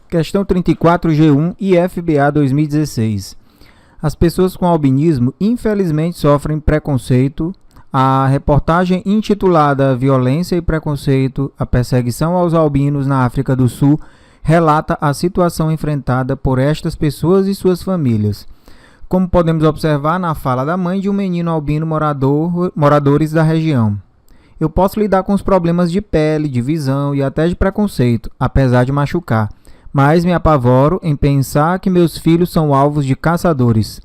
Questão 34, G1 e FBA 2016. As pessoas com albinismo infelizmente sofrem preconceito. A reportagem intitulada Violência e Preconceito, a perseguição aos albinos na África do Sul, relata a situação enfrentada por estas pessoas e suas famílias. Como podemos observar na fala da mãe de um menino albino moradores da região. Eu posso lidar com os problemas de pele, de visão e até de preconceito, apesar de machucar. Mas me apavoro em pensar que meus filhos são alvos de caçadores.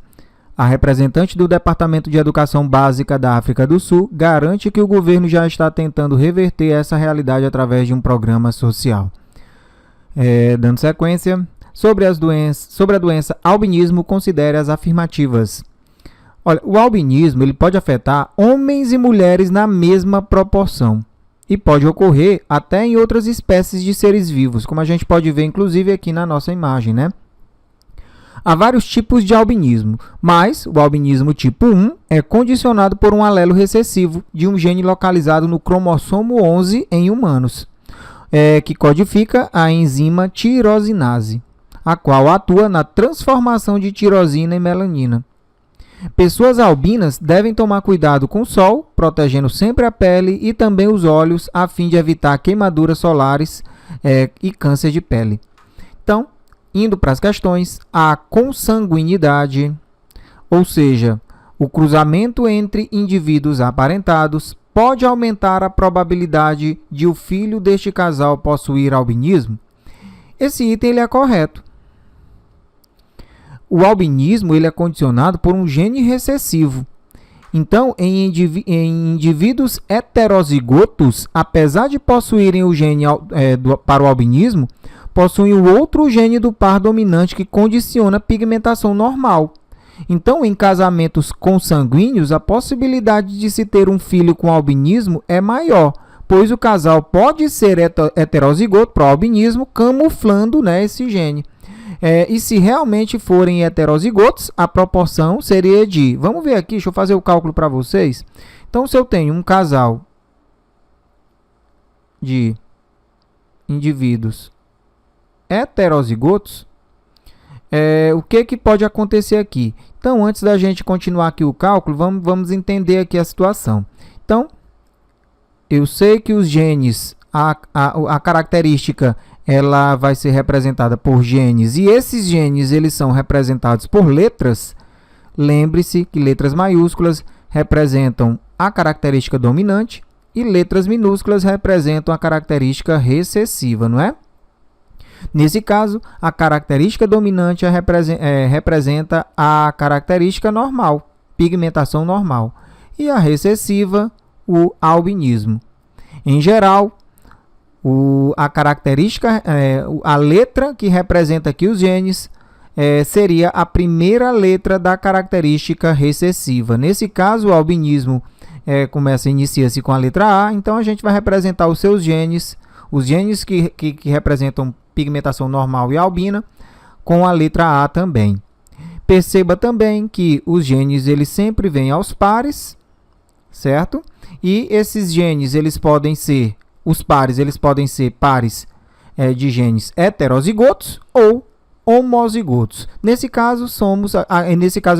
A representante do Departamento de Educação Básica da África do Sul garante que o governo já está tentando reverter essa realidade através de um programa social. Dando sequência, sobre a doença albinismo, considere as afirmativas. Olha, o albinismo ele pode afetar homens e mulheres na mesma proporção. E pode ocorrer até em outras espécies de seres vivos, como a gente pode ver inclusive aqui na nossa imagem, né? Há vários tipos de albinismo, mas o albinismo tipo 1 é condicionado por um alelo recessivo de um gene localizado no cromossomo 11 em humanos, que codifica a enzima tirosinase, a qual atua na transformação de tirosina em melanina. Pessoas albinas devem tomar cuidado com o sol, protegendo sempre a pele e também os olhos, a fim de evitar queimaduras solares e câncer de pele. Então, indo para as questões, a consanguinidade, ou seja, o cruzamento entre indivíduos aparentados, pode aumentar a probabilidade de o filho deste casal possuir albinismo? Esse item ele é correto. O albinismo ele é condicionado por um gene recessivo. Então, em indivíduos heterozigotos, apesar de possuírem o gene para o albinismo, possuem o outro gene do par dominante que condiciona a pigmentação normal. Então, em casamentos consanguíneos, a possibilidade de se ter um filho com albinismo é maior, pois o casal pode ser heterozigoto para o albinismo, camuflando, né, esse gene. E se realmente forem heterozigotos, a proporção seria de... Vamos ver aqui, deixa eu fazer o cálculo para vocês. Então, se eu tenho um casal de indivíduos heterozigotos, o que pode acontecer aqui? Então, antes da gente continuar aqui o cálculo, vamos entender aqui a situação. Então, eu sei que os genes, a característica, ela vai ser representada por genes, e esses genes eles são representados por letras. Lembre-se que letras maiúsculas representam a característica dominante e letras minúsculas representam a característica recessiva, não é? Nesse caso, a característica dominante representa a característica normal, pigmentação normal, e a recessiva, o albinismo. Em geral, a característica, a letra que representa aqui os genes seria a primeira letra da característica recessiva. Nesse caso, o albinismo inicia-se com a letra A, então a gente vai representar os seus genes, os genes que representam pigmentação normal e albina, com a letra A também. Perceba também que os genes eles sempre vêm aos pares, certo? E esses genes eles podem ser pares de genes heterozigotos ou homozigotos. Nesse caso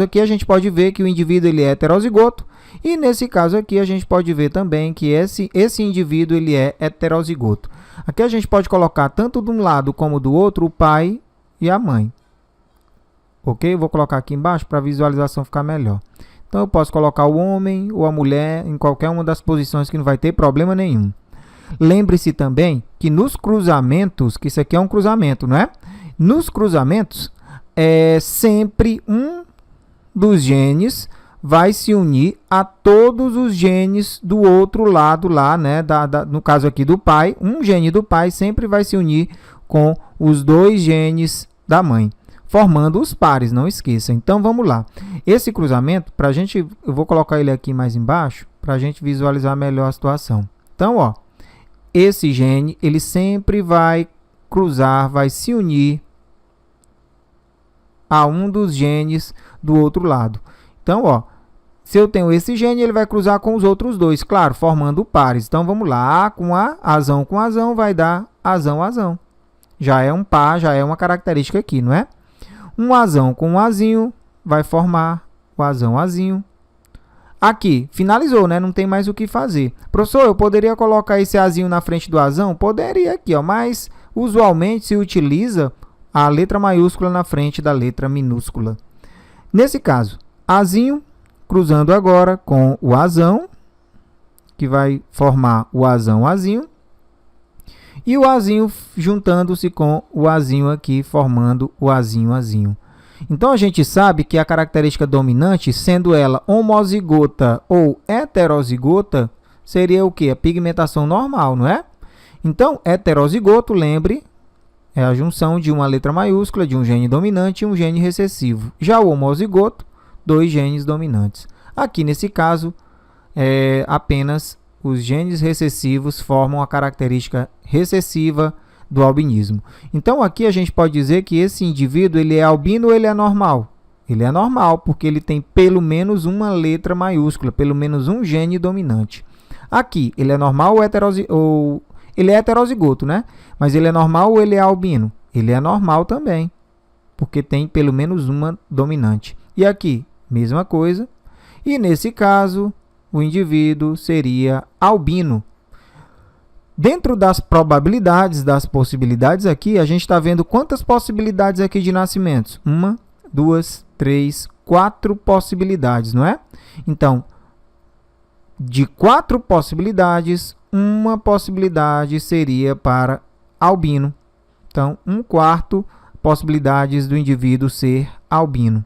aqui a gente pode ver que o indivíduo ele é heterozigoto, e nesse caso aqui a gente pode ver também que esse indivíduo ele é heterozigoto. Aqui a gente pode colocar tanto de um lado como do outro o pai e a mãe. Ok? Eu vou colocar aqui embaixo para a visualização ficar melhor. Então eu posso colocar o homem ou a mulher em qualquer uma das posições que não vai ter problema nenhum. Lembre-se também que nos cruzamentos, que isso aqui é um cruzamento, não é? Nos cruzamentos, sempre um dos genes vai se unir a todos os genes do outro lado lá, né? No caso aqui do pai, um gene do pai sempre vai se unir com os dois genes da mãe, formando os pares, não esqueça. Então, vamos lá. Esse cruzamento, eu vou colocar ele aqui mais embaixo, para a gente visualizar melhor a situação. Então, ó, esse gene, ele sempre vai cruzar, vai se unir a um dos genes do outro lado. Então, ó, se eu tenho esse gene, ele vai cruzar com os outros dois, claro, formando pares. Então, vamos lá. A com A, azão com azão, vai dar azão, azão. Já é um par, já é uma característica aqui, não é? Um azão com um azinho vai formar o azão-azinho. Aqui, finalizou, né? Não tem mais o que fazer. Professor, eu poderia colocar esse azinho na frente do azão? Poderia aqui, ó, mas usualmente se utiliza a letra maiúscula na frente da letra minúscula. Nesse caso, azinho cruzando agora com o azão, que vai formar o azão-azinho, e o azinho juntando-se com o azinho aqui, formando o azinho-azinho. Então, a gente sabe que a característica dominante, sendo ela homozigota ou heterozigota, seria o quê? A pigmentação normal, não é? Então, heterozigoto, lembre, é a junção de uma letra maiúscula, de um gene dominante e um gene recessivo. Já o homozigoto, 2 genes dominantes. Aqui, nesse caso, apenas os genes recessivos formam a característica recessiva do albinismo. Então, aqui a gente pode dizer que esse indivíduo ele é albino ou ele é normal? Ele é normal, porque ele tem pelo menos uma letra maiúscula, pelo menos um gene dominante. Aqui, ele é normal ou ele é heterozigoto, né? Mas ele é normal ou ele é albino? Ele é normal também, porque tem pelo menos uma dominante. E aqui, mesma coisa. E nesse caso, o indivíduo seria albino. Dentro das probabilidades, das possibilidades aqui, a gente está vendo quantas possibilidades aqui de nascimentos? 1, 2, 3, 4 possibilidades, não é? Então, de 4 possibilidades, uma possibilidade seria para albino. Então, 1/4 possibilidades do indivíduo ser albino.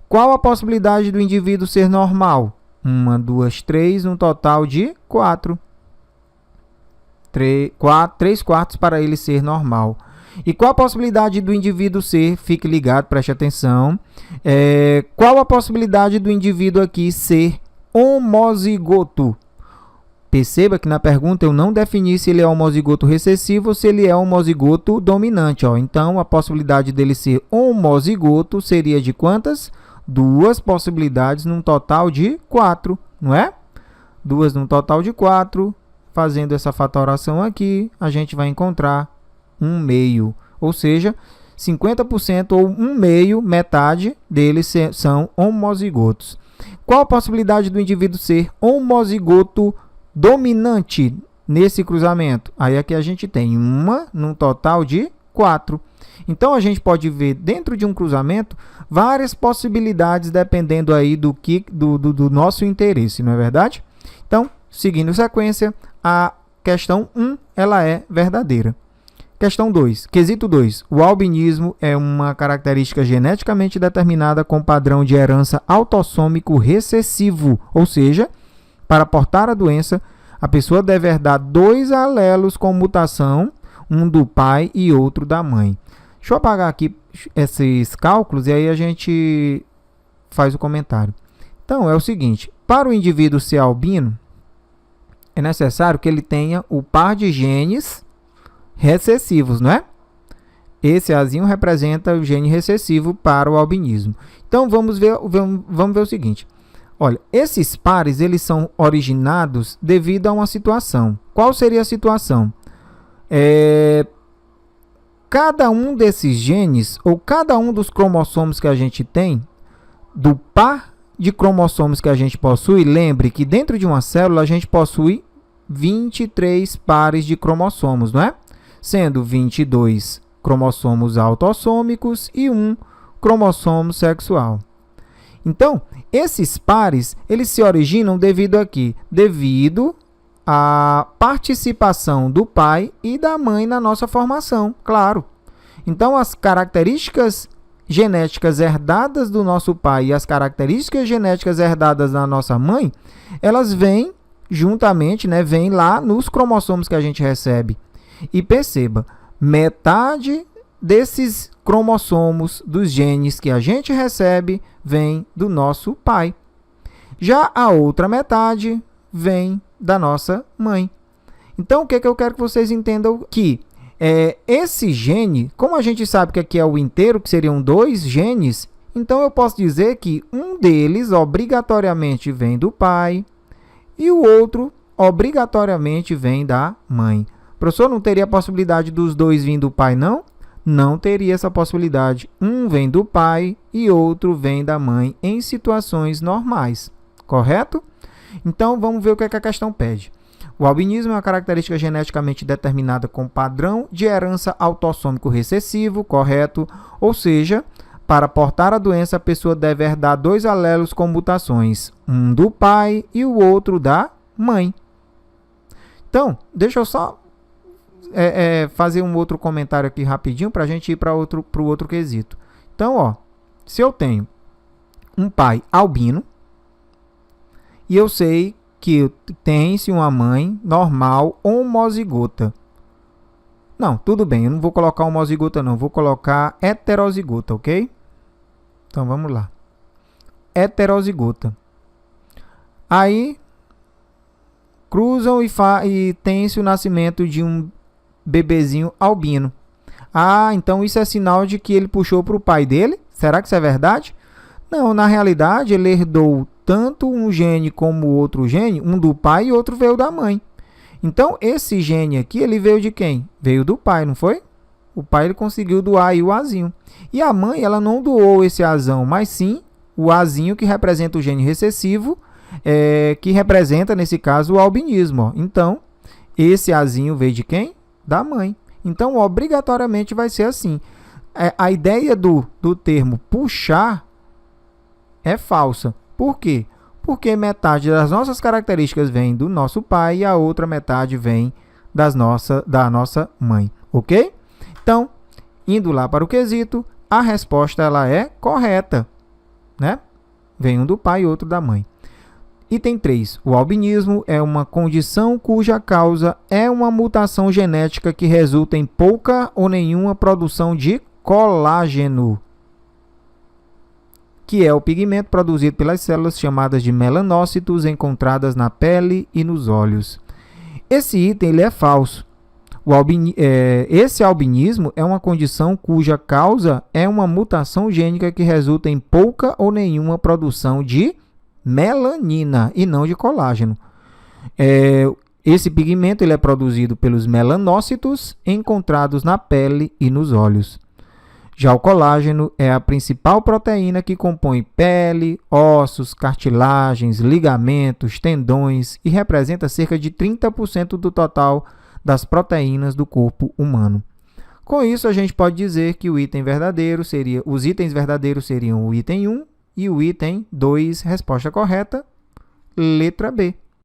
Qual a possibilidade do indivíduo ser normal? 1, 2, 3, um total de 4. 3/4 para ele ser normal. E qual a possibilidade do indivíduo ser, fique ligado, preste atenção, qual a possibilidade do indivíduo aqui ser homozigoto? Perceba que na pergunta eu não defini se ele é homozigoto recessivo ou se ele é homozigoto dominante. Ó. Então, a possibilidade dele ser homozigoto seria de quantas? 2 possibilidades num total de 4, não é? 2 num total de 4. Fazendo essa fatoração aqui, a gente vai encontrar 1/2. Ou seja, 50% ou 1/2, metade deles são homozigotos. Qual a possibilidade do indivíduo ser homozigoto dominante nesse cruzamento? Aí aqui a gente tem uma num total de 4. Então, a gente pode ver dentro de um cruzamento várias possibilidades dependendo aí do nosso interesse, não é verdade? Então, seguindo sequência, a questão 1 ela é verdadeira. Questão 2. Quesito 2. O albinismo é uma característica geneticamente determinada com padrão de herança autossômico recessivo, ou seja, para portar a doença, a pessoa deve herdar 2 alelos com mutação, um do pai e outro da mãe. Deixa eu apagar aqui esses cálculos e aí a gente faz o comentário. Então, é o seguinte, para o indivíduo ser albino, é necessário que ele tenha o par de genes recessivos, não é? Esse azinho representa o gene recessivo para o albinismo. Então, vamos ver o seguinte. Olha, esses pares eles são originados devido a uma situação. Qual seria a situação? Cada um desses genes, ou cada um dos cromossomos que a gente tem, do par de cromossomos que a gente possui, lembre que dentro de uma célula a gente possui 23 pares de cromossomos, não é? Sendo 22 cromossomos autossômicos e 1 cromossomo sexual. Então, esses pares, eles se originam devido a quê? Devido à participação do pai e da mãe na nossa formação, claro. Então, as características genéticas herdadas do nosso pai e as características genéticas herdadas da nossa mãe, elas vêm juntamente, né, vêm lá nos cromossomos que a gente recebe. E perceba, metade desses cromossomos dos genes que a gente recebe vem do nosso pai. Já a outra metade vem da nossa mãe. Então, o que eu quero que vocês entendam aqui? Esse gene, como a gente sabe que aqui é o inteiro, que seriam 2 genes, então eu posso dizer que um deles obrigatoriamente vem do pai e o outro obrigatoriamente vem da mãe. Professor, não teria a possibilidade dos dois virem do pai, não? Não teria essa possibilidade. Um vem do pai e outro vem da mãe em situações normais, correto? Então, vamos ver o que é que a questão pede. O albinismo é uma característica geneticamente determinada com padrão de herança autossômico recessivo, correto? Ou seja, para portar a doença, a pessoa deve herdar 2 alelos com mutações, um do pai e o outro da mãe. Então, deixa eu só fazer um outro comentário aqui rapidinho para a gente ir para o outro quesito. Então, ó, se eu tenho um pai albino e eu sei que tem-se uma mãe normal homozigota. Não, tudo bem, eu não vou colocar homozigota não, vou colocar heterozigota, ok? Então, vamos lá. Heterozigota. Aí, cruzam e tem-se o nascimento de um bebezinho albino. Ah, então isso é sinal de que ele puxou para o pai dele? Será que isso é verdade? Não, na realidade, ele herdou tanto um gene como o outro gene, um do pai e outro veio da mãe. Então, esse gene aqui, ele veio de quem? Veio do pai, não foi? O pai ele conseguiu doar aí o Azinho. E a mãe, ela não doou esse Azão, mas sim o Azinho que representa o gene recessivo, que representa, nesse caso, o albinismo. Ó. Então, esse Azinho veio de quem? Da mãe. Então, obrigatoriamente vai ser assim. A ideia do termo puxar é falsa. Por quê? Porque metade das nossas características vem do nosso pai e a outra metade vem da nossa mãe, ok? Então, indo lá para o quesito, a resposta ela é correta, né? Vem um do pai e outro da mãe. Item 3. O albinismo é uma condição cuja causa é uma mutação genética que resulta em pouca ou nenhuma produção de colágeno, que é o pigmento produzido pelas células chamadas de melanócitos encontradas na pele e nos olhos. Esse item ele é falso. Esse albinismo é uma condição cuja causa é uma mutação gênica que resulta em pouca ou nenhuma produção de melanina e não de colágeno. Esse pigmento ele é produzido pelos melanócitos encontrados na pele e nos olhos. Já o colágeno é a principal proteína que compõe pele, ossos, cartilagens, ligamentos, tendões e representa cerca de 30% do total das proteínas do corpo humano. Com isso, a gente pode dizer que os itens verdadeiros seriam o item 1 e o item 2, resposta correta, letra B.